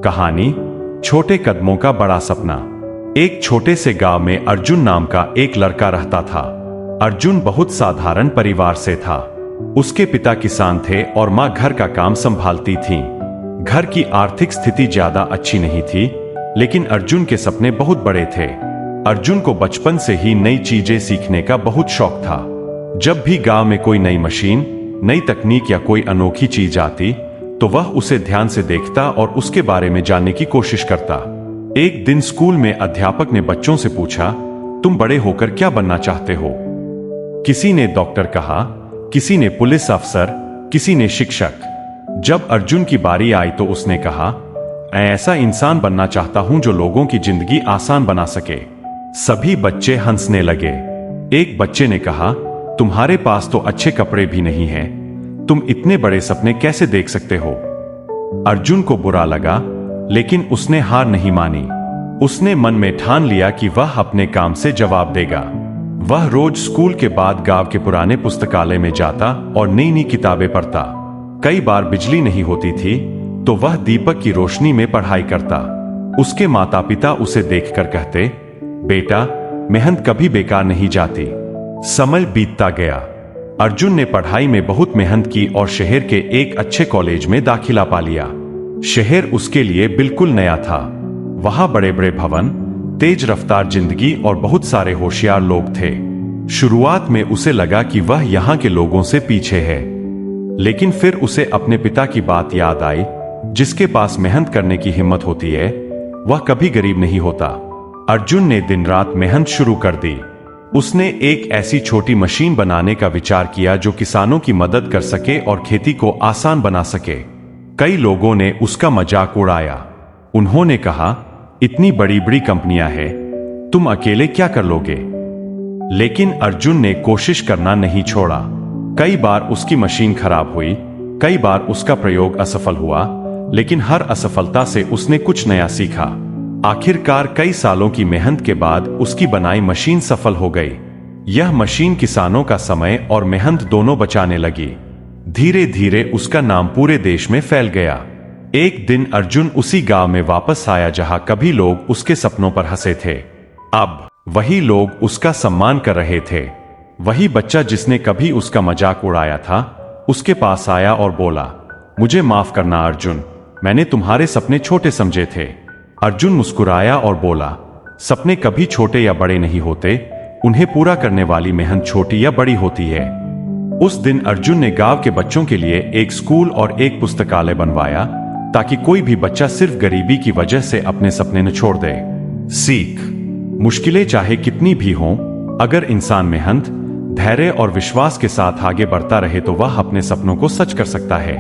कहानी छोटे कदमों का बड़ा सपना। एक छोटे से गांव में अर्जुन नाम का एक लड़का रहता था। अर्जुन बहुत साधारण परिवार से था। उसके पिता किसान थे और मां घर का काम संभालती थी। घर की आर्थिक स्थिति ज्यादा अच्छी नहीं थी, लेकिन अर्जुन के सपने बहुत बड़े थे। अर्जुन को बचपन से ही नई चीजें सीखने का बहुत शौक था। जब भी गांव में कोई नई मशीन, नई तकनीक या कोई अनोखी चीज आती तो वह उसे ध्यान से देखता और उसके बारे में जानने की कोशिश करता। एक दिन स्कूल में अध्यापक ने बच्चों से पूछा, तुम बड़े होकर क्या बनना चाहते हो? किसी ने डॉक्टर कहा, किसी ने पुलिस अफसर, किसी ने शिक्षक। जब अर्जुन की बारी आई तो उसने कहा, मैं ऐसा इंसान बनना चाहता हूं जो लोगों की जिंदगी आसान बना सके। सभी बच्चे हंसने लगे। एक बच्चे ने कहा, तुम्हारे पास तो अच्छे कपड़े भी नहीं हैं, तुम इतने बड़े सपने कैसे देख सकते हो? अर्जुन को बुरा लगा, लेकिन उसने हार नहीं मानी। उसने मन में ठान लिया कि वह अपने काम से जवाब देगा। वह रोज स्कूल के बाद गांव के पुराने पुस्तकालय में जाता और नई नई किताबें पढ़ता। कई बार बिजली नहीं होती थी तो वह दीपक की रोशनी में पढ़ाई करता। उसके माता पिता उसे देखकर कहते, बेटा, मेहनत कभी बेकार नहीं जाती। समय बीतता गया। अर्जुन ने पढ़ाई में बहुत मेहनत की और शहर के एक अच्छे कॉलेज में दाखिला पा लिया। शहर उसके लिए बिल्कुल नया था। वहां बड़े बड़े भवन, तेज रफ्तार जिंदगी और बहुत सारे होशियार लोग थे। शुरुआत में उसे लगा कि वह यहाँ के लोगों से पीछे है, लेकिन फिर उसे अपने पिता की बात याद आई, जिसके पास मेहनत करने की हिम्मत होती है वह कभी गरीब नहीं होता। अर्जुन ने दिन रात मेहनत शुरू कर दी। उसने एक ऐसी छोटी मशीन बनाने का विचार किया जो किसानों की मदद कर सके और खेती को आसान बना सके। कई लोगों ने उसका मजाक उड़ाया। उन्होंने कहा, इतनी बड़ी बड़ी कंपनियां हैं, तुम अकेले क्या कर लोगे? लेकिन अर्जुन ने कोशिश करना नहीं छोड़ा। कई बार उसकी मशीन खराब हुई, कई बार उसका प्रयोग असफल हुआ, लेकिन हर असफलता से उसने कुछ नया सीखा। आखिरकार कई सालों की मेहनत के बाद उसकी बनाई मशीन सफल हो गई। यह मशीन किसानों का समय और मेहनत दोनों बचाने लगी। धीरे धीरे उसका नाम पूरे देश में फैल गया। एक दिन अर्जुन उसी गांव में वापस आया जहां कभी लोग उसके सपनों पर हंसे थे। अब वही लोग उसका सम्मान कर रहे थे। वही बच्चा जिसने कभी उसका मजाक उड़ाया था, उसके पास आया और बोला, मुझे माफ करना अर्जुन, मैंने तुम्हारे सपने छोटे समझे थे। अर्जुन मुस्कुराया और बोला, सपने कभी छोटे या बड़े नहीं होते, उन्हें पूरा करने वाली मेहनत छोटी या बड़ी होती है। उस दिन अर्जुन ने गांव के बच्चों के लिए एक स्कूल और एक पुस्तकालय बनवाया, ताकि कोई भी बच्चा सिर्फ गरीबी की वजह से अपने सपने न छोड़ दे। सीख, मुश्किलें चाहे कितनी भी हों, अगर इंसान मेहनत, धैर्य और विश्वास के साथ आगे बढ़ता रहे तो वह अपने सपनों को सच कर सकता है।